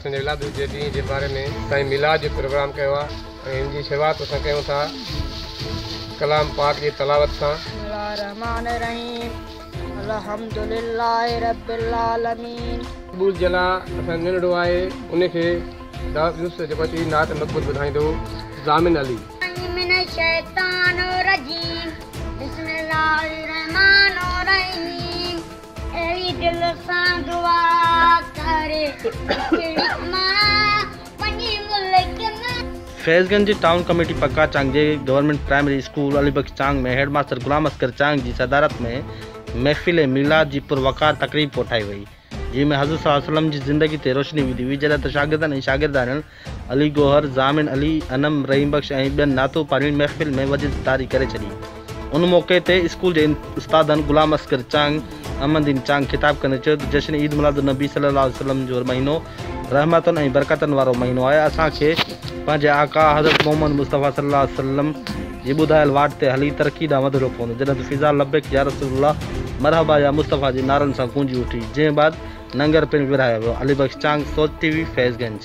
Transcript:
असांजे मिलाद जे ॾींहं जे बारे में साईं मिलाद जो प्रोग्राम कयो आहे ऐं हिन जी शुरूआत असां कयूं था कलाम पाक जी तलावत सां। अल्हम्दुलिल्लाहि रब्बिल आलमीन। अबूल जला असां नंढड़ो आहे उनखे जेको अची नात मक़बूल ॿुधाईंदो ज़ामिन अली। फैज़गंज टाउन कमेटी पक्का चांग जे गवर्नमेंट प्राइमरी स्कूल अलीबख्श चांग में हेड मास्टर गुलाम अस्कर चांग जी सदारत में महफ़िल मिलाद जी पुरवकार तकरीब कोठाई वई, जंहिंमें हज़रत सल्लल्लाहु अलैहि वसल्लम जी ज़िंदगी ते रोशनी विधी हुई। जॾहिं त शागिर्दनि ऐं शागिर्दाननि अली गोहर, ज़ामिन अली, अनम, रहीम बख्श ऐं ॿियनि नातो पारीन महफ़िल में वजिद तारी करे छॾी। उन मौक़े ते स्कूल जे उस्तादनि गुलाम अस्कर चांग, अहमदीन चांग ख़िताब कंदे चयो त जश्न ईद मिलाद नबी सल्लल्लाहु अलैहि वसल्लम जो महीनो रहमतुनि ऐं बरकतनि वारो महीनो आहे। असांखे पंहिंजे आका हज़रत मोहम्मद मुस्तफ़ा सल्लल्लाहु अलैहि वसल्लम जी ॿुधायल वाट ते हली तरक़ी ॾांहुं वधिणो पवंदो। जॾहिं त फ़िज़ा लब्बैक या रसूलुल्लाह, मरहबा या मुस्तफ़ा जे नारनि सां गूंजी उठी, जंहिं बाद लंगर पिणु विरहायो वियो। अलीबख्श चांग, सोच TV, फैज़गंज।